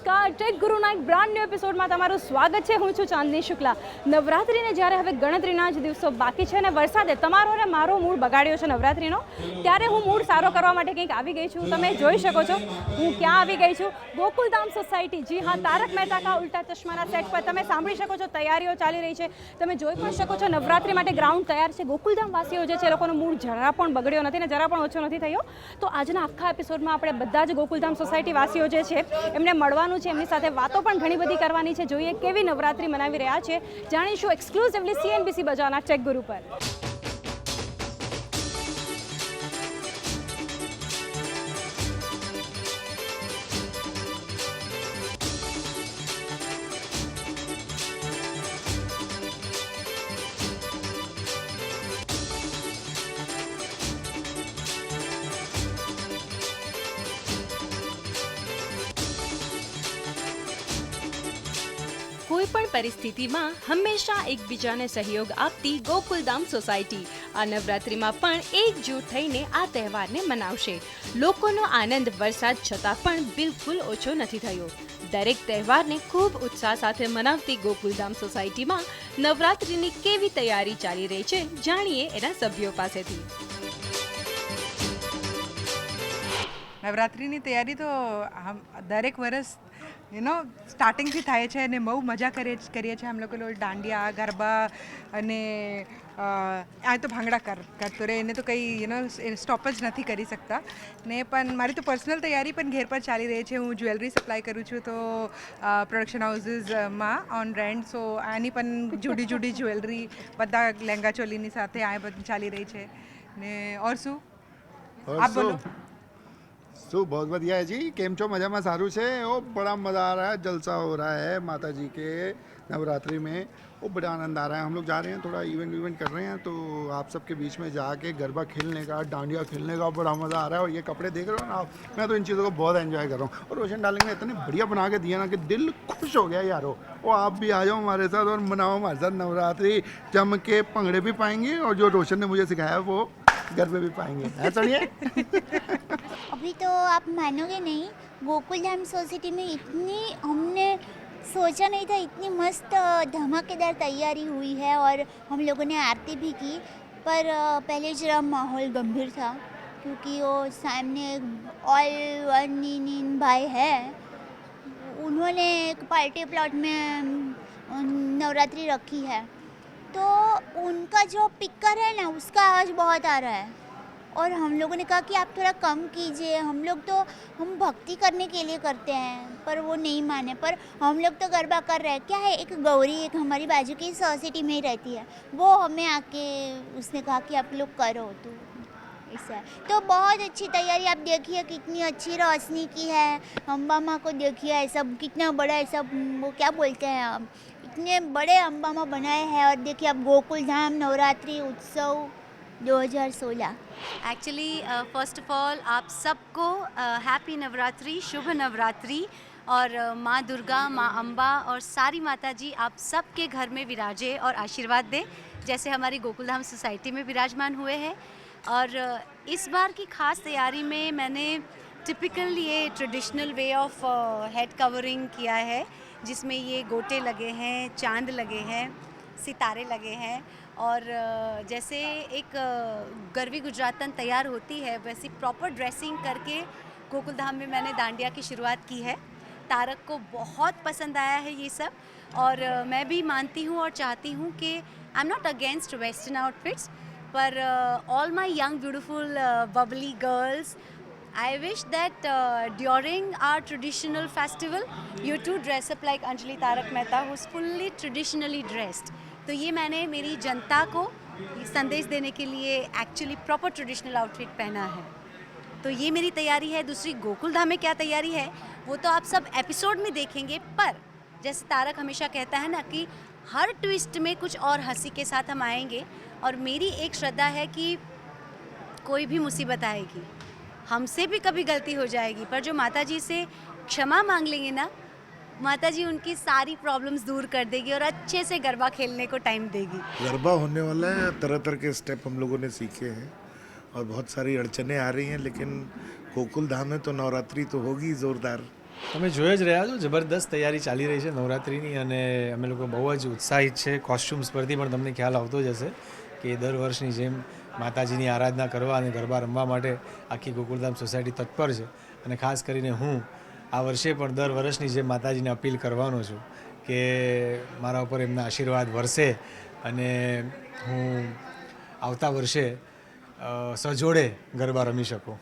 નમસ્કાર, ટેક ગુરુના એક બ્રાન્ડ ન્યૂ એપિસોડમાં તમારું સ્વાગત છે. હું છું ચાંદની શુક્લા. નવરાત્રિને જ્યારે હવે ગણતરીના જ દિવસો બાકી છે અને વરસાદે તમારો ને મારો મૂડ બગાડ્યો છે નવરાત્રિનો, ત્યારે હું મૂડ સારો કરવા માટે કંઈક આવી ગઈ છું. તમે જોઈ શકો છો હું ક્યાં આવી ગઈ છું. ગોકુલધામ સોસાયટી. જી હા, તારક મહેતા કા ઉલ્ટા ચશ્માના સેટ પર તમે સાંભળી શકો છો તૈયારીઓ ચાલી રહી છે. તમે જોઈ પણ શકો છો નવરાત્રિ માટે ગ્રાઉન્ડ તૈયાર છે. ગોકુલધામ વાસીઓ જે છે એ લોકોનો મૂડ જરા પણ બગડ્યો નથી ને જરા પણ ઓછો નથી થયો. તો આજના આખા એપિસોડમાં આપણે બધા જ ગોકુલધામ સોસાયટી વાસીઓ જે છે એમને મળવાનું છે, એમની સાથે વાતો પણ ઘણી બધી કરવાની છે. જોઈએ કેવી નવરાત્રિ મનાવી રહ્યા છે, જાણીશું એક્સક્લુઝિવલી CNBC બજારના ટેક ગુરુ પર. કોઈ પણ પરિસ્થિતિમાં હંમેશા એકબીજાને સહયોગ આપતી ગોકુલધામ સોસાયટી આ નવરાત્રિમાં પણ એકજૂટ થઈને આ તહેવારને મનાવશે. લોકોનો આનંદ વરસાદ છતાં પણ બિલકુલ ઓછો નથી થયો. દરેક તહેવારને ખૂબ ઉત્સાહ સાથે મનાવતી ગોકુલધામ સોસાયટીમાં નવરાત્રિની કેવી તૈયારી ચાલી રહી છે, જાણીએ એના સભ્યો પાસેથી. નવરાત્રિની તૈયારી તો દરેક વર્ષ સ્ટાર્ટિંગથી થાય છે અને બહુ મજા કરીએ છીએ हम लोग દાંડિયા ગરબા અને આ તો ભાંગડા કરતો રહે એને તો કંઈ સ્ટોપ જ નથી કરી શકતા ને. પણ મારી તો પર્સનલ તૈયારી પણ ઘેર પર ચાલી રહી છે. હું જ્વેલરી સપ્લાય કરું છું તો પ્રોડક્શન હાઉસીસમાં ઓન રેન્ટ. સો આની પણ જુદી જુદી જ્વેલરી બધા લહેંગા ચોલીની સાથે આ બધી ચાલી રહી છે ને. ઓર શું આપ બોલો. सो बहुत बढ़िया है जी. केम छो? मज़ा सारू છે. ओ बड़ा मज़ा आ रहा है. जलसा हो रहा है माता जी के नवरात्रि में. वो बड़ा आनंद आ रहा है. हम लोग जा रहे हैं, थोड़ा इवेंट कर रहे हैं, तो आप सबके बीच में जाके गरबा खेलने का, डांडिया खेलने का बड़ा मज़ा आ रहा है. और ये कपड़े देख रहे हो ना आप, मैं तो इन चीज़ों को बहुत एंजॉय कर रहा हूँ. और रोशन डार्लिंग ने इतने बढ़िया बना के दिया ना कि दिल खुश हो गया यारो. वो आप भी आ जाओ हमारे साथ और मनाओ हमारे साथ नवरात्रि. जम के भंगड़े भी पाएंगे और जो रोशन ने मुझे सिखाया वो घर पे भी पाएंगे. है सुनिए. अभी तो आप मानोगे नहीं, गोकुलधाम सोसाइटी में इतनी हमने सोचा नहीं था, इतनी मस्त धमाकेदार तैयारी हुई है. और हम लोगों ने आरती भी की, पर पहले जरा माहौल गंभीर था क्योंकि वो सामने ऑल वन इन भाई है, उन्होंने एक पार्टी प्लॉट में नवरात्रि रखी है, तो उनका जो पिकर है ना उसका आवाज़ बहुत आ रहा है. और हम लोगों ने कहा कि आप थोड़ा कम कीजिए, हम भक्ति करने के लिए करते हैं. पर वो नहीं माने. पर हम लोग तो गरबा कर रहे हैं. क्या है, एक गौरी एक हमारी बाजू की सोसाइटी में ही रहती है, वो हमें आके उसने कहा कि आप लोग करो, तो ऐसा है. तो बहुत अच्छी तैयारी. आप देखिए कितनी अच्छी रोशनी की है. अम्बा माँ को देखिए, ऐसा कितना बड़ा, ऐसा वो क्या बोलते हैं, इतने बड़े अम्बा माँ बनाए हैं. और देखिए आप गोकुलधाम नवरात्रि उत्सव 2016. एक्चुअली फर्स्ट ऑफ ऑल आप सबको हैप्पी नवरात्रि, शुभ नवरात्रि. और माँ दुर्गा, माँ अम्बा और सारी माता जी आप सबके घर में विराजे और आशीर्वाद दे, जैसे हमारी गोकुलधाम सोसाइटी में विराजमान हुए हैं. और इस बार की ख़ास तैयारी में मैंने टिपिकल ये traditional way of head covering किया है, जिसमें ये गोटे लगे हैं, चांद लगे हैं, सितारे लगे हैं. और जैसे एक गरवी गुजरातन तैयार होती है वैसी प्रॉपर ड्रेसिंग करके गोकुलधाम में मैंने दांडिया की शुरुआत की है. तारक को बहुत पसंद आया है ये सब. और मैं भी मानती हूँ और चाहती हूँ कि I am not against western outfits, पर all my young beautiful bubbly girls, I wish that during our traditional festival you too dress up like Anjali Tarak Mehta, who's fully traditionally dressed. तो ये मैंने मेरी जनता को संदेश देने के लिए एक्चुअली प्रॉपर ट्रेडिशनल आउटफिट पहना है. तो ये मेरी तैयारी है. दूसरी गोकुलधाम में क्या तैयारी है वो तो आप सब एपिसोड में देखेंगे. पर जैसे तारक हमेशा कहता है ना कि हर ट्विस्ट में कुछ और हंसी के साथ हम आएंगे. और मेरी एक श्रद्धा है कि कोई भी मुसीबत आएगी, हमसे भी कभी गलती हो जाएगी, पर जो माता जी से क्षमा मांग लेंगे ना, माता जी उनकी सारी प्रॉब्लम्स दूर कर देगी और अच्छे से गरबा खेलने को टाइम देगी. गरबा होने वाला है. तरह तरह के स्टेप हम लोगों ने सीखे हैं और बहुत सारी अड़चनें आ रही हैं, लेकिन गोकुलधाम में तो नवरात्रि तो होगी ज़ोरदार. તમે જોઈ જ રહ્યા છો જબરદસ્ત તૈયારી ચાલી રહી છે નવરાત્રિની અને અમે લોકો બહુ જ ઉત્સાહિત છે. કોસ્ચ્યુમ્સ પરથી પણ તમને ખ્યાલ આવતો જ હશે કે દર વર્ષની જેમ માતાજીની આરાધના કરવા અને ગરબા રમવા માટે આખી ગોકુલધામ સોસાયટી તત્પર છે. અને ખાસ કરીને હું આ વર્ષે પણ દર વર્ષની જેમ માતાજીને અપીલ કરવાનો છું કે મારા ઉપર એમના આશીર્વાદ વરસે અને હું આવતા વર્ષે सजोड़े गरबा रमी सको.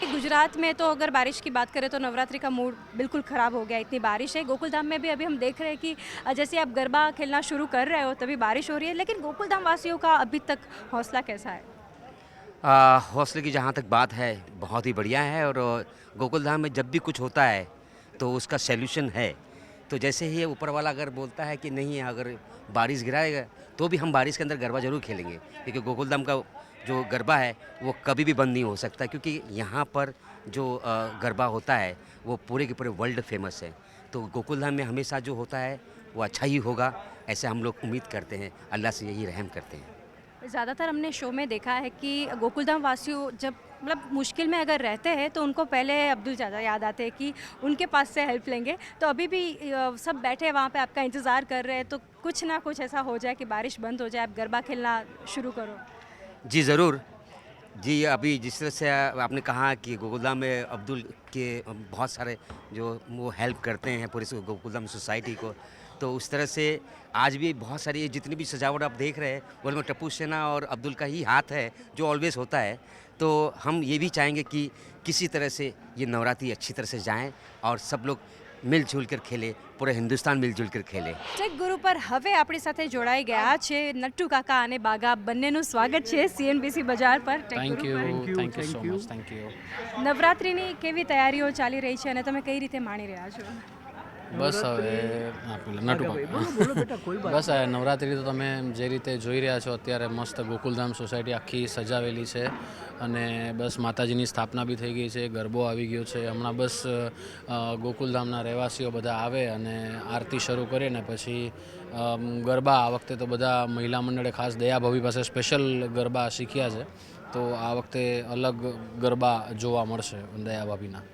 गुजरात में तो अगर बारिश की बात करें तो नवरात्रि का मूड बिल्कुल ख़राब हो गया, इतनी बारिश है. गोकुलधाम में भी अभी हम देख रहे हैं कि जैसे आप गरबा खेलना शुरू कर रहे हो तभी बारिश हो रही है, लेकिन गोकुलधाम वासियों का अभी तक हौसला कैसा है? हौसले की जहाँ तक बात है बहुत ही बढ़िया है. और गोकुलधाम में जब भी कुछ होता है तो उसका सॉल्यूशन है. तो जैसे ही ऊपर वाला अगर बोलता है कि नहीं अगर बारिश गिराएगा तो भी हम बारिश के अंदर गरबा जरूर खेलेंगे, क्योंकि गोकुलधाम का जो गरबा है वो कभी भी बंद नहीं हो सकता, क्योंकि यहाँ पर जो गरबा होता है वो पूरे के पूरे वर्ल्ड फेमस है. तो गोकुलधाम में हमेशा जो होता है वो अच्छा ही होगा, ऐसे हम लोग उम्मीद करते हैं. अल्लाह से यही रहम करते हैं. ज़्यादातर हमने शो में देखा है कि गोकुलधाम वासियों जब मतलब मुश्किल में अगर रहते हैं तो उनको पहले अब्दुल चाचा याद आते हैं कि उनके पास से हेल्प लेंगे. तो अभी भी सब बैठे वहाँ पे आपका इंतज़ार कर रहे हैं, तो कुछ ना कुछ ऐसा हो जाए कि बारिश बंद हो जाए, आप गरबा खेलना शुरू करो. जी ज़रूर जी. अभी जिस तरह से आपने कहा कि गोकुलधाम में अब्दुल के बहुत सारे जो वो हेल्प करते हैं पूरी गोकुलधाम सोसाइटी को, तो उस तरह से आज भी बहुत सारी जितनी भी सजावट आप देख रहे हैं वो में टप्पू सेना और अब्दुल का ही हाथ है जो ऑलवेज होता है. तो हम ये भी चाहेंगे कि किसी तरह से ये नवरात्रि अच्छी तरह से जाएं और सब लोग मिलजुल कर खेले, पूरे हिंदुस्तान मिलजुल कर खेले. ટેક ગુરુ પર હવે આપણી સાથે જોડાઈ ગયા છે નટ્ટુ કાકા અને બાગા, બંનેનું સ્વાગત છે CNBC બજાર પર. Thank you so much. Thank you. નવરાત્રિની કેવી તૈયારીઓ ચાલી રહી છે અને તમે કઈ રીતે માણી રહ્યા છો? બસ હવે બસ હવે નવરાત્રિ તો તમે જે રીતે જોઈ રહ્યા છો અત્યારે મસ્ત ગોકુલધામ સોસાયટી આખી સજાવેલી છે અને બસ માતાજીની સ્થાપના બી થઈ ગઈ છે, ગરબો આવી ગયો છે. હમણાં બસ ગોકુલધામના રહેવાસીઓ બધા આવે અને આરતી શરૂ કરે ને પછી ગરબા આ વખતે તો બધા મહિલા મંડળે ખાસ દયાભાભી પાસે સ્પેશિયલ ગરબા શીખ્યા છે, તો આ વખતે અલગ ગરબા જોવા મળશે દયાભાભીના.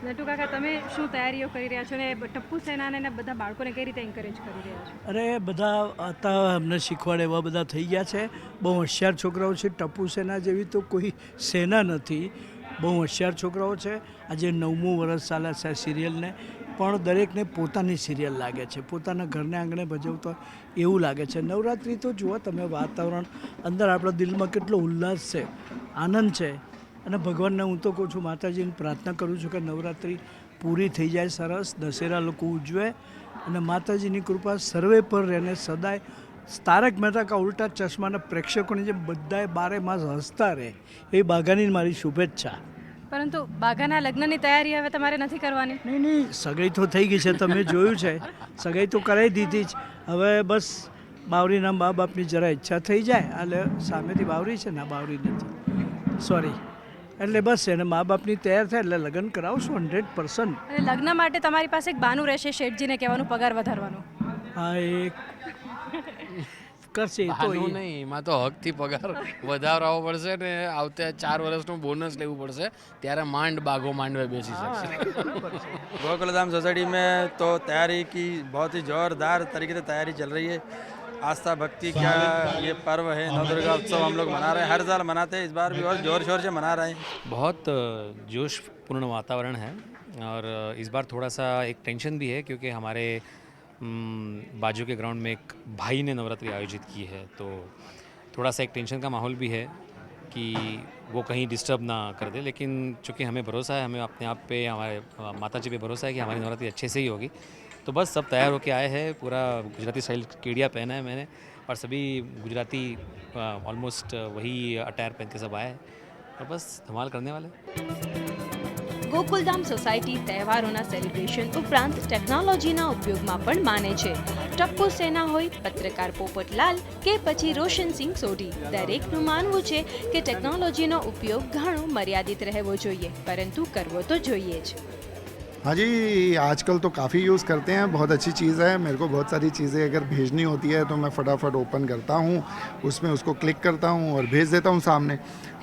નટુ કાકા, તમે શું તૈયારીઓ કરી રહ્યા છો ને ટપ્પુ સેનાને ને બધા બાળકોને કઈ રીતે એન્કરેજ કરી રહ્યા છો? અરે બધા હતા અમને શીખવાડે એવા બધા થઈ ગયા છે. બહુ હોશિયાર છોકરાઓ છે. ટપ્પુ સેના જેવી તો કોઈ સેના નથી. બહુ હોશિયાર છોકરાઓ છે. આજે 9મું વર્ષ ચાલે છે સિરિયલને, પણ દરેકને પોતાની સિરિયલ લાગે છે, પોતાના ઘરને આંગણે ભજવતો એવું લાગે છે. નવરાત્રિ તો જુઓ તમે, વાતાવરણ અંદર આપણા દિલમાં કેટલો ઉલ્લાસ છે, આનંદ છે. અને ભગવાનને હું તો કહું છું, માતાજીને પ્રાર્થના કરું છું કે નવરાત્રિ પૂરી થઈ જાય સરસ, દશેરા લોકો ઉજવે અને માતાજીની કૃપા સર્વે પર રહેને સદાય. તારક મહેતા કા ઉલ્ટા ચશ્માના પ્રેક્ષકોની જે બધાએ બારે માસ હસતા રહે, એ બાઘાની મારી શુભેચ્છા. પરંતુ બાઘાના લગ્નની તૈયારી હવે તમારે નથી કરવાની? નહીં, સગાઈ તો થઈ ગઈ છે, તમે જોયું છે. સગાઈ તો કરાવી દીધી જ. હવે બસ બાવરીના મા બાપની જરા ઈચ્છા થઈ જાય, એટલે સામેથી બાવરી છે ને બાવરી નથી, સોરી, એટલે બસ એને મા બાપની તૈયાર થાય એટલે લગ્ન કરાવશું 100%. અને લગ્ન માટે તમારી પાસે એક બાનું રહેશે, શેઠજીને કહેવાનું પગાર વધારવાનું. હા, એ કરશે. તો નહીં, એમાં તો હકથી પગાર વધારવો પડશે ને આવતે 4 વર્ષનું બોનસ લેવું પડશે, ત્યારે માંડ બાઘો માંડવે બેસી શકશે. गोकुलधाम सोसाइटी में तो तैयारी की बहुत ही ज़ोरदार तरीके से तैयारी चल रही है. आस्था भक्ति का ये पर्व है, नव दुर्गा उत्सव हम लोग मना रहे हैं, हर साल मनाते हैं, इस बार भी और जोर शोर से मना रहे हैं. बहुत जोशपूर्ण वातावरण है और इस बार थोड़ा सा एक टेंशन भी है, क्योंकि हमारे बाजू के ग्राउंड में एक भाई ने नवरात्रि आयोजित की है, तो थोड़ा सा एक टेंशन का माहौल भी है कि वो कहीं डिस्टर्ब ना कर दे. लेकिन चूँकि हमें भरोसा है, हमें अपने आप पे, हमारे माता जी पे भरोसा है कि हमारी नवरात्रि अच्छे से ही होगी. तो बस सब तैयार होके आए हैं, पूरा गुजराती स्टाइल केडिया पहना है मैंने, और सभी गुजराती ऑलमोस्ट वही अटायर पहन के सब आए हैं, और बस धमाल करने वाले. ગોકુલધામ સોસાયટી તહેવારોના સેલિબ્રેશન ઉપરાંત ટેકનોલોજીના ઉપયોગમાં પણ માને છે. ટપ્પુ સેના હોય, પત્રકાર પોપટલાલ કે પછી રોશનસિંહ સોઢી, દરેકનું માનવું છે કે ટેકનોલોજીનો ઉપયોગ ઘણો મર્યાદિત રહેવો જોઈએ, પરંતુ કરવો તો જોઈએ જ. हाँ जी, आजकल तो काफ़ी यूज़ करते हैं, बहुत अच्छी चीज़ है. मेरे को बहुत सारी चीज़ें अगर भेजनी होती है तो मैं फटाफट ओपन करता हूँ, उसमें उसको क्लिक करता हूँ और भेज देता हूँ सामने.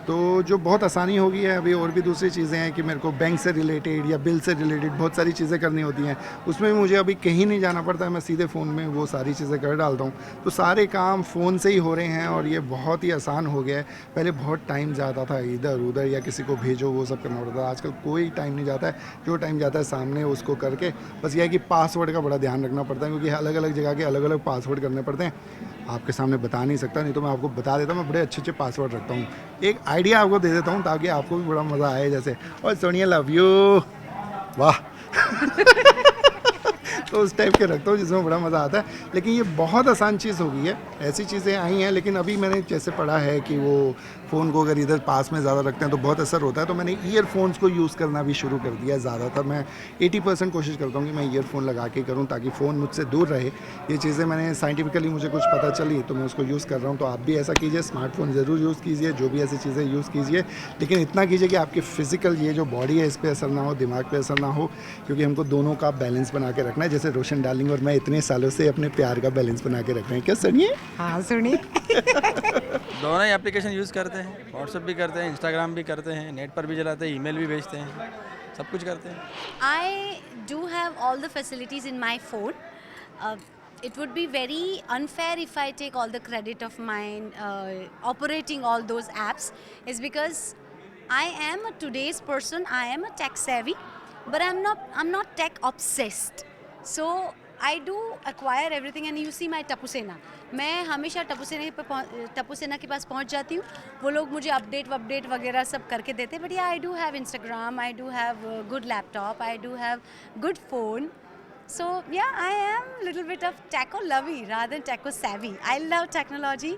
तो जो बहुत आसानी हो गई है। अभी और भी दूसरी चीज़ें हैं कि मेरे को बैंक से रिलेटेड या बिल से रिलेटेड बहुत सारी चीज़ें करनी होती हैं, उसमें मुझे अभी कहीं नहीं जाना पड़ता है, मैं सीधे फ़ोन में वो सारी चीज़ें कर डालता हूँ। तो सारे काम फ़ोन से ही हो रहे हैं और ये बहुत ही आसान हो गया है। पहले बहुत टाइम जाता था इधर उधर या किसी को भेजो वो सब करना पड़ता था, आजकल कोई टाइम नहीं जाता है। जो टाइम जाता है सामने उसको करके, बस यह है कि पासवर्ड का बड़ा ध्यान रखना पड़ता है क्योंकि अलग अलग जगह के अलग अलग पासवर्ड करने पड़ते हैं। आपके सामने बता नहीं सकता, नहीं तो मैं आपको बता देता हूँ। मैं बड़े अच्छे अच्छे पासवर्ड रखता हूँ, एक आइडिया आपको दे देता हूँ ताकि आपको भी बड़ा मज़ा आए। जैसे और सोनिया लव यू, वाह तो उस टाइप के रखता हूँ जिसमें बड़ा मज़ा आता है। लेकिन ये बहुत आसान चीज़ हो गई है, ऐसी चीज़ें आई हैं। लेकिन अभी मैंने जैसे पढ़ा है कि वो फ़ोन को अगर इधर पास में ज़्यादा रखते हैं तो बहुत असर होता है, तो मैंने ईयरफोन्स को यूज़ करना भी शुरू कर दिया है। ज़्यादातर मैं 80% कोशिश करता हूँ कि मैं ईयरफोन लगा के करूँ ताकि फ़ोन मुझसे दूर रहे। ये चीज़ें मैंने साइंटिफिकली मुझे कुछ पता चली तो मैं उसको यूज़ कर रहा हूँ। तो आप भी ऐसा कीजिए, स्मार्टफोन ज़रूर यूज़ कीजिए, जो भी ऐसी चीज़ें यूज़ कीजिए, लेकिन इतना कीजिए कि आपकी फ़िज़िकल ये जो बॉडी है इस पर असर ना हो, दिमाग पर असर ना हो, क्योंकि हमको दोनों का बैलेंस बना के रखना है। जैसे रोशन डार्लिंग और मैं इतने सालों से अपने प्यार का बैलेंस बना के रख रहे हैं। क्या सुनिए? हाँ सुनिए। दोनों ही एप्लीकेशन यूज़ करते हैं, व्हाट्सएप भी करते हैं, इंस्टाग्राम भी करते हैं, नेट पर भी चलाते हैं, ईमेल भी भेजते हैं, सब कुछ करते हैं। I do have all the facilities in my phone. It would be very unfair if I take all the credit of mine operating all those apps. Is because I am a today's person. I am a tech savvy, but I'm not tech obsessed. So I do acquire everything, and you see my टपुसेना. मैं हमेशा टपुसेना के पास पहुंच जाती हूँ, वो लोग मुझे update वगैरह सब करके देते हैं. बट या I do have Instagram, I do have good laptop, I do have good phone. So yeah, I am a little bit of taco lovey rather than taco savvy. I love technology.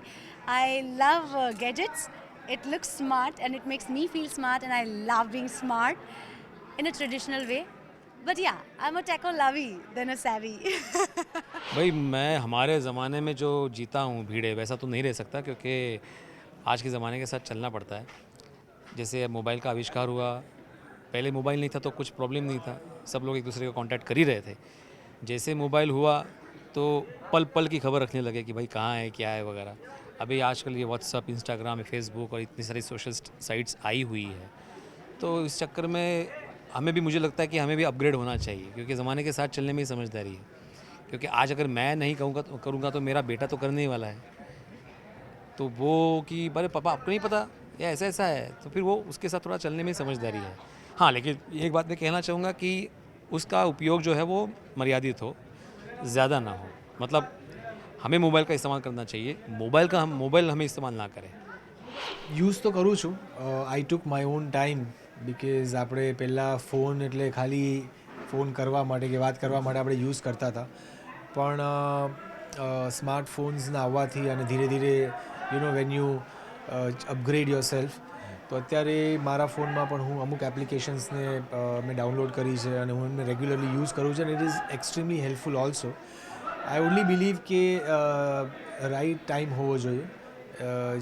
I love gadgets. It looks smart and it makes me feel smart, and I love being smart in a traditional way. But yeah, I'm a taco lovey than a savvy. भाई मैं हमारे ज़माने में जो जीता हूँ भीड़े वैसा तो नहीं रह सकता, क्योंकि आज के ज़माने के साथ चलना पड़ता है। जैसे मोबाइल का आविष्कार हुआ, पहले मोबाइल नहीं था तो कुछ प्रॉब्लम नहीं था, सब लोग एक दूसरे को कांटेक्ट कर ही रहे थे। जैसे मोबाइल हुआ तो पल पल की खबर रखने लगे कि भाई कहाँ है, क्या है वगैरह। अभी आजकल ये व्हाट्सअप, इंस्टाग्राम, फेसबुक और इतनी सारी सोशल साइट्स आई हुई है, तो इस चक्कर में हमें भी, मुझे लगता है कि हमें भी अपग्रेड होना चाहिए, क्योंकि ज़माने के साथ चलने में ही समझदारी है। क्योंकि आज अगर मैं नहीं करूँगा तो मेरा बेटा तो करने ही वाला है, तो वो कि अरे पापा आपको नहीं पता या ऐसा ऐसा है, तो फिर वो उसके साथ थोड़ा चलने में ही समझदारी है। हाँ, लेकिन एक बात मैं कहना चाहूँगा कि उसका उपयोग जो है वो मर्यादित हो, ज़्यादा ना हो। मतलब हमें मोबाइल का इस्तेमाल करना चाहिए, मोबाइल हमें इस्तेमाल ना करें। યુઝ તો કરું છું. આઈ ટુક માય ઓન ટાઈમ, બિકોઝ આપણે પહેલાં ફોન એટલે ખાલી ફોન કરવા માટે કે વાત કરવા માટે આપણે યુઝ કરતા હતા, પણ સ્માર્ટફોન્સના આવવાથી અને ધીરે ધીરે when you upgrade your self, તો અત્યારે મારા ફોનમાં પણ હું અમુક એપ્લિકેશન્સને મેં ડાઉનલોડ કરી છે અને હું એમને રેગ્યુલરલી યુઝ કરું છું, અને it is extremely helpful also. I only believe કે રાઈટ ટાઈમ હોવો જોઈએ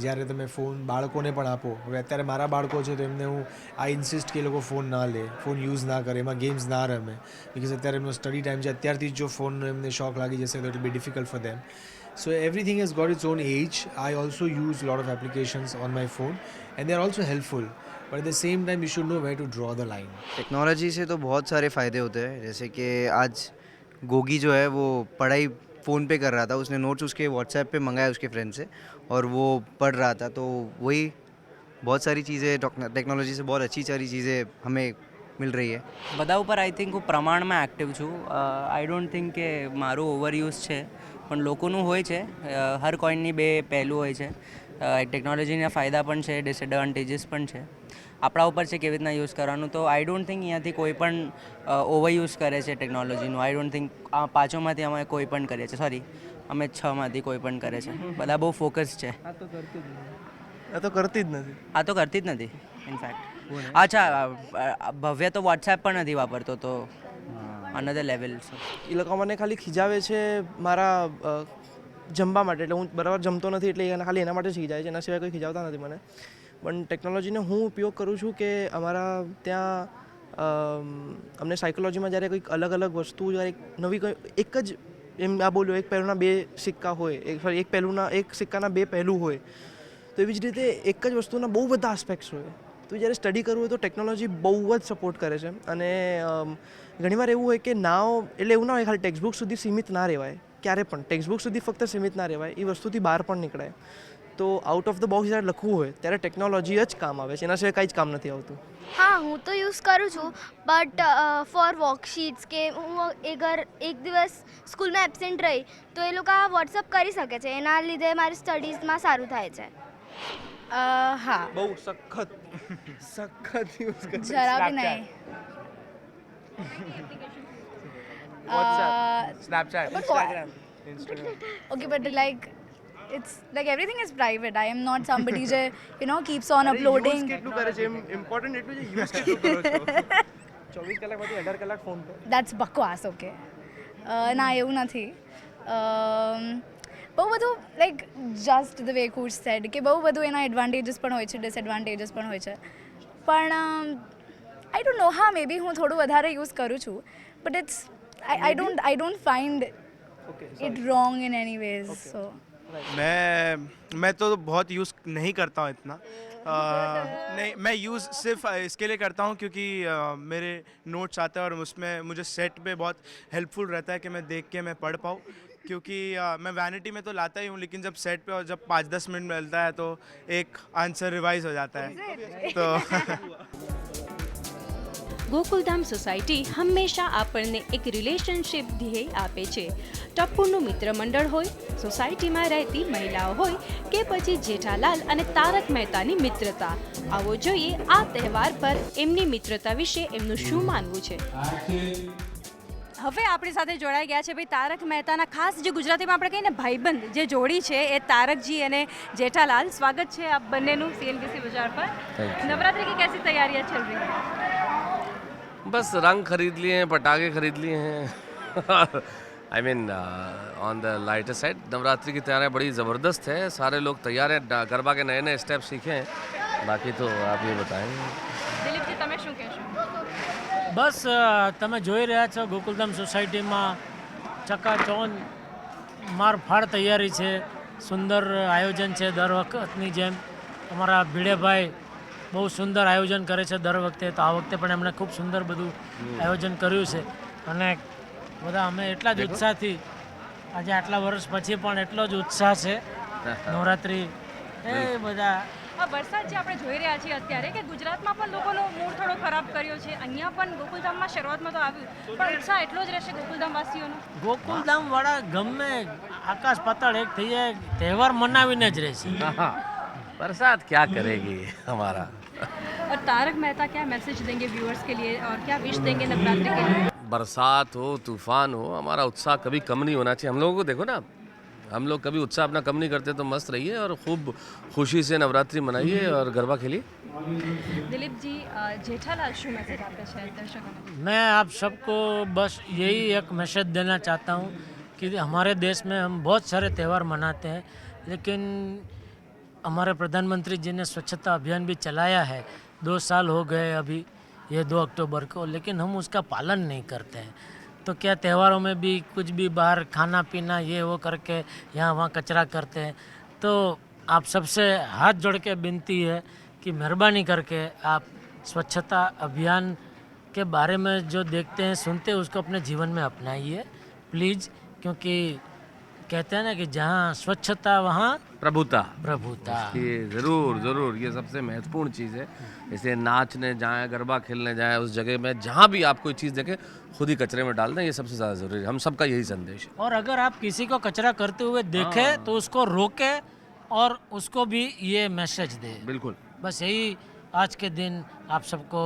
જ્યારે તમે ફોન બાળકોને પણ આપો. હવે અત્યારે મારા બાળકો છે તો એમને હું આઈ ઇન્સિસ્ટ કે એ લોકો ફોન ના લે, ફોન યુઝ ના કરે, એમાં ગેમ્સ ના રમે, બિકોઝ અત્યારે એમનો સ્ટડી ટાઈમ છે. અત્યારથી જ જો ફોનનો એમને શોખ લાગી જશે તો it be difficult for them. So everything has got its own edge. I also use lot of applications on my phone and they are also helpful, but at the same time you should know where to draw the line. Technology से तो बहुत सारे फ़ायदे होते हैं, जैसे कि आज गोगी जो है वो पढ़ाई फ़ोन पे कर रहा था, उसने नोट्स उसके व्हाट्सएप पे मंगाया उसके फ्रेंड से और वो पढ़ रहा था. तो वही बहुत सारी चीज़ें टेक्नोलॉजी से बहुत अच्छी सारी चीज़ें हमें मिल रही है. બધા ઉપર આઈ થિંક હું પ્રમાણમાં એક્ટિવ છું. આઈ ડોન્ટ થિંક કે મારું ઓવરયુઝ છે, પણ લોકોનું હોય છે. હર કોઈનની બે પહેલું હોય છે. ટેકનોલોજીના ફાયદા પણ છે, ડિસએડવાન્ટેજીસ પણ છે. આપણા ઉપર છે કેવી રીતના યુઝ કરવાનું. તો આઈ ડોન્ટ થિંક અહીંયાથી કોઈ પણ ઓવરયુઝ કરે છે ટેકનોલોજીનું. આઈ ડોન્ટ થિંક આ પાંચોમાંથી અમે કોઈ પણ કરીએ છીએ, સોરી અમે 6માંથી કોઈ પણ કરે છે. બધા બહુ ફોકસ છે. આ તો કરતી જ નથી. આ તો કરતી જ નથી ઇનફેક્ટ. અચ્છા, ભવ્ય તો વોટ્સએપ પણ નથી વાપરતો, તો અનધર લેવલ છે. એ લોકો મને ખાલી ખીજાવે છે મારા જમવા માટે, એટલે હું બરાબર જમતો નથી એટલે એને ખાલી એના માટે જ ખીજાય છે, એના સિવાય કોઈ ખીજાવતા નથી મને. પણ ટેકનોલોજીનો હું ઉપયોગ કરું છું કે અમારા ત્યાં અમને સાયકોલોજીમાં જ્યારે કંઈક અલગ અલગ વસ્તુ, જ્યારે નવી એક જ એમ આ બોલ્યો એક પહેલુંના બે સિક્કા હોય, એક પહેલુંના એક સિક્કાના બે પહેલું હોય, તો એવી જ રીતે એક જ વસ્તુના બહુ બધા આસ્પેક્ટ્સ હોય. તો જ્યારે સ્ટડી કરવું હોય તો ટેકનોલોજી બહુ જ સપોર્ટ કરે છે. અને ઘણીવાર એવું હોય કે નાવ એટલે એવું ના હોય ખાલી ટેક્સ્ટ બુક સુધી સીમિત ના રહેવાય. ક્યારે પણ ટેક્સ્ટ બુક સુધી ફક્ત સીમિત ના રહેવાય, એ વસ્તુથી બહાર પણ નીકળાય. તો આઉટ ઓફ ધ બોક્સ જ્યારે લખવું હોય ત્યારે ટેકનોલોજી જ કામ આવે છે, એના સિવાય કંઈ જ કામ નથી આવતું. હા, હું તો યુઝ કરું છું, બટ ફોર વર્કશીટ્સ કે હું એક દિવસ સ્કૂલમાં એબસેન્ટ રહી તો એ લોકો વોટ્સઅપ કરી શકે છે, એના લીધે મારી સ્ટડીઝમાં સારું થાય છે. હા, બહુ સખત યુઝ કરે. જરા બી નહીં. Snapchat, Instagram. Okay, but like it's like everything is private. I am not somebody જે keeps on uploading. યુઝ કેટલું કરે છે ઇમ્પોર્ટન્ટ એટલું છે, યુઝ કેટલું કરો છો. 24 કલાકમાંથી 18 કલાક ફોન પર. That's બકવાસ. ઓકે, ના એવું નથી. બહુ બધું like just the way Kush said કે બહુ બધું એના એડવાન્ટેજીસ પણ હોય છે, ડિસએડવાન્ટેજીસ પણ હોય છે. પણ આઈ ડોન્ટ નો, હા મે બી હું થોડું વધારે યુઝ કરું છું, but it's I don't find it wrong in any ways. So मैं तो बहुत यूज़ नहीं करता हूँ इतना. नहीं, मैं यूज़ सिर्फ इसके लिए करता हूँ क्योंकि मेरे नोट्स आते हैं और उसमें मुझे सेट पे बहुत हेल्पफुल रहता है कि मैं देख के मैं पढ़ पाऊँ. क्योंकि मैं वैनिटी में तो लाता ही हूँ, लेकिन जब सेट पे और जब 5-10 मिनट मिलता है तो एक आंसर रिवाइज हो जाता है. तो ગોકુલધામ સોસાયટી હંમેશા આપણને એક રિલેશનશિપ ધ્યેય આપે છે. ટપ્પુનું મિત્ર મંડળ હોય, સોસાયટીમાં રહેતી મહિલાઓ હોય કે પછી જેઠાલાલ અને તારક મહેતાની મિત્રતા. આવો જોઈએ આ તહેવાર પર એમની મિત્રતા વિશે એમનું શું માનવું છે. હવે આપણી સાથે જોડાઈ ગયા છે ભાઈ તારક મહેતાના ખાસ જે ગુજરાતીમાં આપણે કહીએ ને ભાઈબંધ જે જોડી છે એ તારકજી અને જેઠાલાલ. સ્વાગત છે આપ બંનેનું CNBC બજાર પર. નવરાત્रि की कैसी तैयारियां चल रही हैं? बस रंग खरीद लिए हैं, पटाखे खरीद लिए हैं. I mean on the lighter side Navratri की तैयारियां बड़ी ज़बरदस्त है. सारे लोग तैयार हैं, गरबा के नए नए स्टेप सीखे हैं. बाकी तो आप ये बताएंगे. દિલીપજી તમે શું કહેશો? બસ તમે જોઈ રહ્યા છો ગોકુલધામ સોસાયટીમાં ચકાચોંધ મારફાડ તૈયારી છે. સુંદર આયોજન છે દર વખતની જેમ. અમારા ભીડેભાઈ બહુ સુંદર આયોજન કરે છે દર વખતે, તો આ વખતે પણ એમણે ખૂબ સુંદર બધું આયોજન કર્યું છે. અને બધા અમે એટલા જ ઉત્સાહથી આજે આટલા વર્ષ પછી પણ એટલો જ ઉત્સાહ છે. નવરાત્રિ એ બધા વરસાદ જે આપણે જોઈ રહ્યા છીએ અત્યારે કે ગુજરાતમાં પણ લોકોનો મૂડ થોડો ખરાબ કર્યો છે. અહીંયા પણ ગોકુલધામમાં શરૂઆતમાં તો આવ્યું, પણ ઉત્સાહ એટલો જ રહેશે ગોકુલધામવાસીઓનો. ગોકુલધામવાળા ગમે આકાશ પાતાળ એક થઈ જાય, તહેવાર મનાવીને જ રહેશે. बरसात क्या करेगी हमारा. और तारक मेहता क्या मैसेज देंगे व्यूअर्स के लिए और क्या विश देंगे नवरात्रि के लिए? बरसात हो, तूफान हो, हमारा उत्साह कभी कम नहीं होना चाहिए. हम लोगों को देखो ना, हम लोग कभी उत्साह अपना कम नहीं करते. तो मस्त रहिए और खूब खुशी से नवरात्रि मनाइए और गरबा खेलिए. दिलीप जी, जेठालाल शू मैसेज आपके हैं दर्शकों को? मैं आप सबको बस यही एक मैसेज देना चाहता हूँ कि हमारे देश में हम बहुत सारे त्यौहार मनाते हैं, लेकिन हमारे प्रधानमंत्री जी ने स्वच्छता अभियान भी चलाया है. 2 साल हो गए अभी, ये 2 अक्टूबर को, लेकिन हम उसका पालन नहीं करते हैं. तो क्या त्योहारों में भी कुछ भी बाहर खाना पीना ये वो करके यहाँ वहाँ कचरा करते हैं. तो आप सबसे हाथ जोड़ के विनती है कि मेहरबानी करके आप स्वच्छता अभियान के बारे में जो देखते हैं सुनते हैं उसको अपने जीवन में अपनाइए प्लीज़. क्योंकि कहते हैं ना कि जहाँ स्वच्छता वहाँ प्रभुता. ये ज़रूर ज़रूर ये सबसे महत्वपूर्ण चीज़ है. जैसे नाचने जाएं, गरबा खेलने जाएं, उस जगह में जहाँ भी आप कोई चीज़ देखें खुद ही कचरे में डाल दें. ये सबसे ज़्यादा ज़रूरी है. हम सबका यही संदेश है. और अगर आप किसी को कचरा करते हुए देखें तो उसको रोके और उसको भी ये मैसेज दे. बिल्कुल, बस यही आज के दिन आप सबको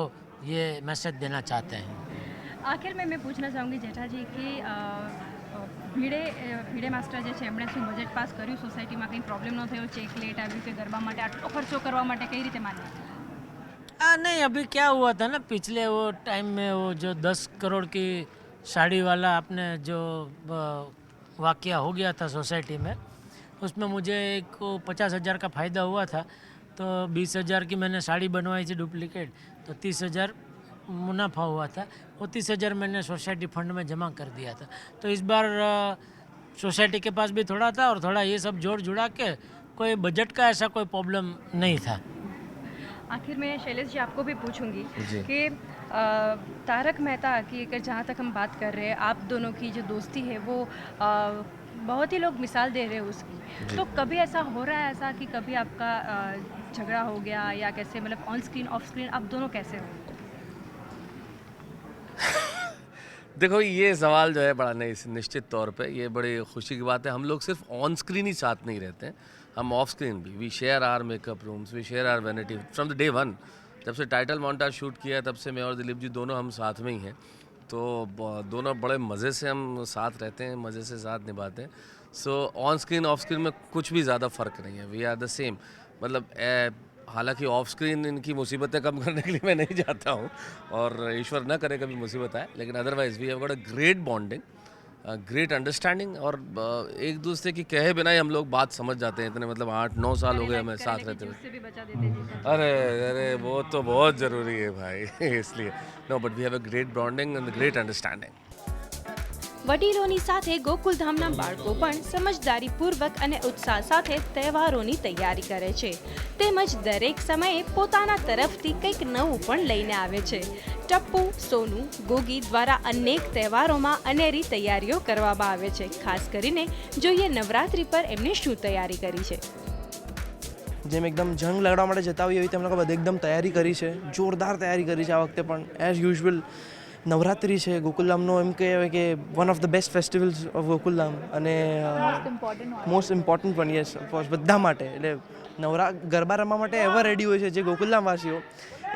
ये मैसेज देना चाहते हैं. आखिर में मैं पूछना चाहूँगी जेठा जी कि ભીડે માસ્ટર જે છે એમણે શું બજેટ પાસ કર્યું સોસાયટીમાં, કંઈ પ્રોબ્લેમ ન થયો, ચેક લેટ આવ્યું કે ગરબા માટે આટલો ખર્ચો કરવા માટે કઈ રીતે માન્યું? नहीं, अभी क्या हुआ था ना पिछले वो टाइम में वो जो 10 करोड़ की साड़ी वाला आपने जो वाकया हो गया था सोसाइटी में, उसमें मुझे एक 50,000 का फ़ायदा हुआ था. तो 20,000 की मैंने साड़ी बनवाई थी डुप्लीकेट, तो 30,000 मुनाफा हुआ था. वो 30,000 मैंने सोसाइटी फंड में जमा कर दिया था. तो इस बार सोसाइटी के पास भी थोड़ा था और थोड़ा ये सब जोड़ जुड़ा के कोई बजट का ऐसा कोई प्रॉब्लम नहीं था। आखिर में शैलेश जी आपको भी पूछूंगी जी। कि तारक मेहता की अगर जहाँ तक हम बात कर रहे हैं, आप दोनों की जो दोस्ती है वो बहुत ही लोग मिसाल दे रहे हैं उसकी, जी। तो कभी ऐसा हो रहा है ऐसा कि कभी आपका झगड़ा हो गया या कैसे, मतलब ऑन स्क्रीन ऑफ स्क्रीन आप दोनों कैसे हो? देखो ये सवाल जो है बड़ा निश्चित तौर पे ये बड़ी खुशी की बात है। हम लोग सिर्फ ऑन स्क्रीन ही साथ नहीं रहते हैं, हम ऑफ स्क्रीन भी। We share our makeup rooms, we share our vanity from the day one. जब से टाइटल मोन्टाज शूट किया है तब से मैं और दिलीप जी दोनों हम साथ में ही हैं, तो दोनों बड़े मज़े से हम साथ रहते हैं, मज़े से साथ निभाते हैं। So on screen of screen में कुछ भी ज़्यादा फ़र्क नहीं है, वी आर द सेम। मतलब हालांकि ऑफ स्क्रीन इनकी मुसीबतें कम करने के लिए मैं नहीं जाता हूँ, और ईश्वर ना करे कभी मुसीबत आए, लेकिन otherwise we have got a great bonding, great understanding, और एक दूसरे की कहे बिना ही हम लोग बात समझ जाते हैं। इतने मतलब 8-9 साल हो गए हमें साथ रहते हुए। अरे वो तो बहुत ज़रूरी है भाई इसलिए no, but we have a great bonding and great understanding. વડીલોની સાથે ગોકુલધામના બાળકો પણ સમજદારીપૂર્વક અને ઉત્સાહ સાથે તહેવારોની તૈયારી કરે છે, તેમજ દરેક સમયે પોતાના તરફથી કંઈક નવું પણ લઈને આવે છે. ટપ્પુ, સોનુ, ગોગી દ્વારા અનેક તહેવારોમાં અનેરી તૈયારીઓ કરવામાં આવે છે. ખાસ કરીને જોઈએ નવરાત્રિ પર એમને શું તૈયારી કરી છે. જેમ એકદમ જંગ લડવા માટે જતા હોય એવી રીતે અમે લોકો બધે એકદમ તૈયારી કરી છે, જોરદાર તૈયારી કરી છે આ વખતે પણ. એઝ યુઝ્યુઅલ નવરાત્રિ છે ગોકુલધામનો, એમ કહેવાય કે one of the best festivals of Gokuldham, અને મોસ્ટ ઇમ્પોર્ટન્ટ પણ, યસ ઓફકોર્સ બધા માટે. એટલે ગરબા રમવા માટે એવા રેડી હોય છે જે ગોકુલધામવાસીઓ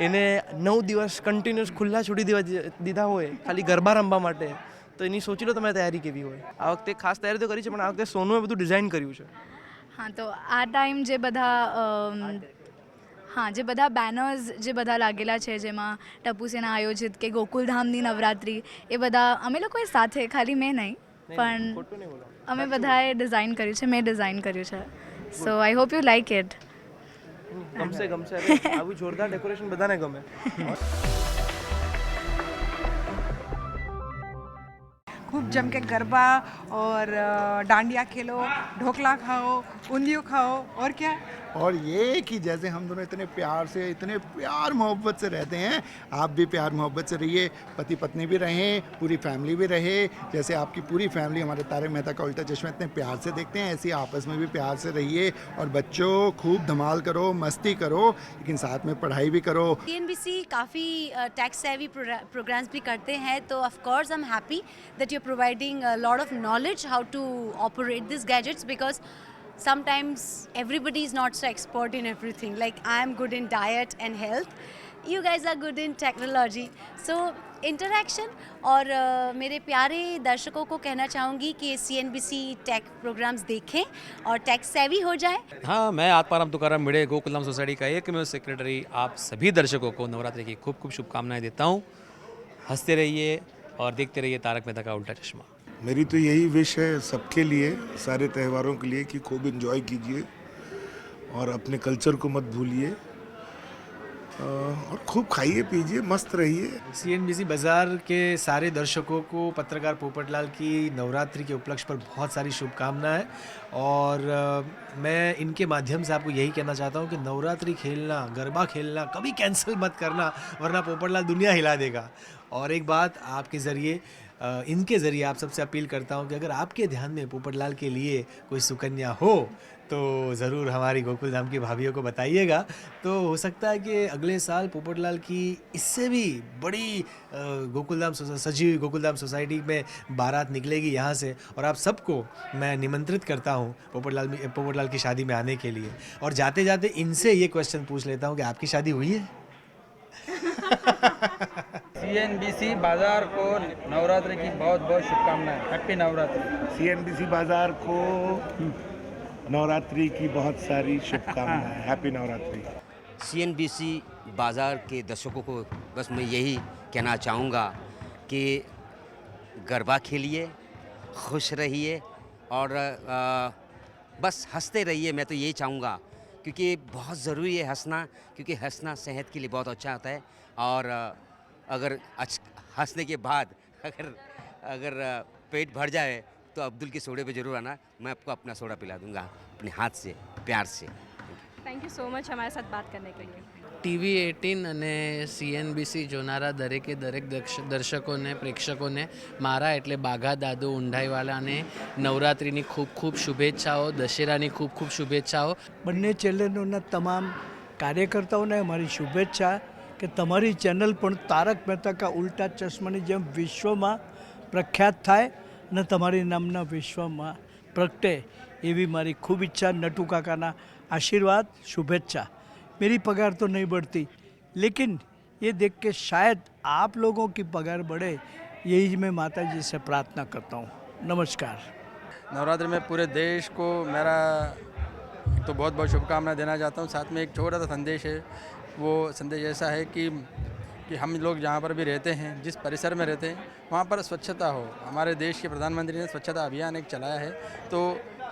એને 9 દિવસ કન્ટિન્યુઅસ ખુલ્લા છોડી દીધા હોય ખાલી ગરબા રમવા માટે, તો એની સોચી લો તમે તૈયારી કેવી હોય. આ વખતે ખાસ તૈયારી તો કરી છે, પણ આ વખતે સોનુએ બધું ડિઝાઇન કર્યું છે. હા, તો આ ટાઈમ જે બધા બેનર્સ જે બધા લાગેલા છે, જેમાં ટપ્પુ સેના આયોજિત કે ગોકુલધામની નવરાત્રિ, એ બધા અમે લોકોએ સાથે, ખાલી મેં નહીં પણ અમે બધાએ ડિઝાઇન કર્યું છે, મેં ડિઝાઇન કર્યું છે. So I hope you like it. ગમશે ગમશે, આવું જોરદાર ડેકોરેશન બધાને ગમે. खूब जम के गरबा और डांडिया खेलो, ढोकला खाओ, ऊंधियो खाओ, और क्या, और ये कि जैसे हम दोनों इतने प्यार मोहब्बत से रहते हैं, आप भी प्यार मोहब्बत से रहिए, पति पत्नी भी रहें, पूरी फैमिली भी रहे। जैसे आपकी पूरी फैमिली हमारे तारक मेहता का उल्टा चश्मा इतने प्यार से देखते हैं, ऐसे आपस में भी प्यार से रहिए। और बच्चों खूब धमाल करो, मस्ती करो, लेकिन साथ में पढ़ाई भी करो। CNBC काफ़ी टैक्स सेवी प्रोग्राम्स भी करते हैं, तो of course I am happy that you are providing a lot of knowledge how to operate this gadgets, because sometimes everybody is not so expert in everything. Like I am good in diet and health, you guys are good in technology. So interaction. और मेरे प्यारे दर्शकों को कहना चाहूँगी कि CNBC take programmes देखें और टेक सेवी हो जाए. हाँ, मैं आत्माराम तुकाराम भिड़े, गोकुलधाम सोसाइटी का एकमेव सेक्रेटरी, आप सभी दर्शकों को नवरात्रि की खूब खूब शुभकामनाएं देता हूँ. हंसते रहिए और देखते रहिए तारक मेहता का उल्टा चश्मा. मेरी तो यही विश है सबके लिए, सारे त्योहारों के लिए, कि खूब एंजॉय कीजिए और अपने कल्चर को मत भूलिए, और खूब खाइए पीजिए, मस्त रहिए. CNBC बाज़ार के सारे दर्शकों को पत्रकार पोपटलाल की नवरात्रि के उपलक्ष्य पर बहुत सारी शुभकामनाएं. और मैं इनके माध्यम से आपको यही कहना चाहता हूं कि नवरात्रि खेलना, गरबा खेलना कभी कैंसिल मत करना, वरना पोपटलाल दुनिया हिला देगा. और एक बात आपके ज़रिए, इनके ज़रिए आप सबसे अपील करता हूं कि अगर आपके ध्यान में पोपटलाल के लिए कोई सुकन्या हो तो ज़रूर हमारी गोकुलधाम की भाभीयों को बताइएगा. तो हो सकता है कि अगले साल पोपटलाल की इससे भी बड़ी सजी हुई गोकुलधाम सोसाइटी में बारात निकलेगी यहाँ से, और आप सबको मैं निमंत्रित करता हूँ पोपटलाल की शादी में आने के लिए. और जाते जाते इनसे ये क्वेश्चन पूछ लेता हूँ कि आपकी शादी हुई है? CNBC बाजार को नवरात्रि की बहुत बहुत शुभकामनाएं. हैप्पी नवरात्रि. CNBC बाजार को नवरात्रि की बहुत सारी शुभकामनाएं. हैप्पी नवरात्रि. CNBC बाज़ार के दर्शकों को बस मैं यही कहना चाहूँगा कि गरबा खेलिए, खुश रहिए और बस हंसते रहिए. मैं तो यही चाहूँगा, क्योंकि बहुत ज़रूरी है हंसना, क्योंकि हंसना सेहत के लिए बहुत अच्छा होता है. और अगर हंसने के बाद अगर पेट भर जाए तो अब्दुल के सोडे पे ज़रूर आना, मैं आपको अपना सोडा पिला दूँगा अपने हाथ से. प्यार से। થેન્ક યુ સો મચ हमारे साथ बात करने के लिए। ટીવી 18 અને CNBC જોનારા દરેક દર્શકોને પ્રેક્ષકોને મારા એટલે બાઘા દાદુ ઊંઢાઈવાલાને નવરાત્રિની ખૂબ ખૂબ શુભેચ્છાઓ, દશેરાની ખૂબ ખૂબ શુભેચ્છાઓ। બંને ચેનલોના તમામ કાર્યકર્તાઓને અમારી શુભેચ્છા કે તમારી ચેનલ પણ તારક મહેતા કા ઉલ્ટા ચશ્માની જેમ વિશ્વમાં પ્રખ્યાત થાય અને તમારી નામના વિશ્વમાં પ્રગટે એવી મારી ખૂબ ઈચ્છા। નટુ કાકાના आशीर्वाद शुभेच्छा। मेरी पगार तो नहीं बढ़ती, लेकिन ये देख के शायद आप लोगों की पगार बढ़े, यही मैं माता जी से प्रार्थना करता हूँ। नमस्कार। नवरात्रि में पूरे देश को मेरा तो बहुत बहुत शुभकामनाएं देना चाहता हूँ। साथ में एक छोटा सा संदेश है, वो संदेश ऐसा है कि हम लोग जहाँ पर भी रहते हैं, जिस परिसर में रहते हैं, वहाँ पर स्वच्छता हो। हमारे देश के प्रधानमंत्री ने स्वच्छता अभियान एक चलाया है, तो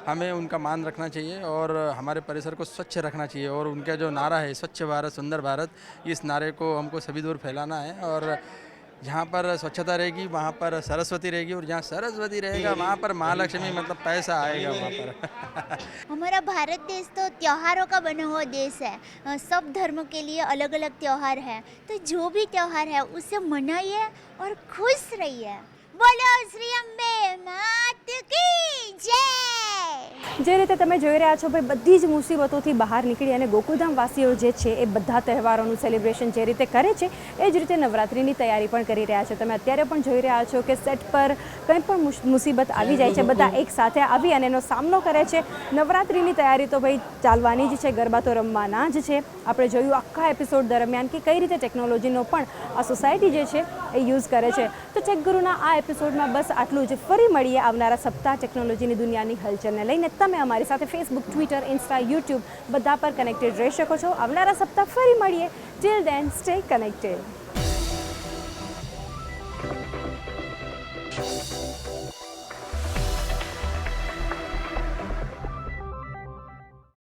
हमें उनका मान रखना चाहिए और हमारे परिसर को स्वच्छ रखना चाहिए। और उनका जो नारा है स्वच्छ भारत सुंदर भारत, इस नारे को हमको सभी दूर फैलाना है। और जहाँ पर स्वच्छता रहेगी वहाँ पर सरस्वती रहेगी, और जहाँ सरस्वती रहेगा वहाँ पर महालक्ष्मी मतलब पैसा आएगा वहाँ पर। हमारा भारत देश तो त्योहारों का बना हुआ देश है। सब धर्म के लिए अलग अलग त्यौहार है, तो जो भी त्यौहार है उसे मनाइए और खुश रहिए। बोलो श्री अम्बे मात की जय। જે રીતે તમે જોઈ રહ્યા છો ભાઈ, બધી જ મુસીબતોથી બહાર નીકળી અને ગોકુલધામ વાસીઓ જે છે એ બધા તહેવારોનું સેલિબ્રેશન જે રીતે કરે છે એ જ રીતે નવરાત્રિની તૈયારી પણ કરી રહ્યા છે। તમે અત્યારે પણ જોઈ રહ્યા છો કે સેટ પર કંઈ પણ મુસીબત આવી જાય છે, બધા એક સાથે આવી અને એનો સામનો કરે છે। નવરાત્રિની તૈયારી તો ભાઈ ચાલવાની જ છે, ગરબા તો રમવાના જ છે। આપણે જોયું આખા એપિસોડ દરમિયાન કે કઈ રીતે ટેકનોલોજીનો પણ આ સોસાયટી જે છે એ યુઝ કરે છે। તો ટેક ગુરુના આ એપિસોડમાં બસ આટલું જ। ફરી મળીએ આવનારા સપ્તાહ ટેકનોલોજીની દુનિયાની હલચલને લઈને। તમે અમારી સાથે ફેસબુક, ટ્વિટર, ઇન્સ્ટા, યુટ્યુબ બધા પર કનેક્ટેડ રહી શકો છો। આવનારા સપ્તાહ ફરી મળીએ। Till then stay connected.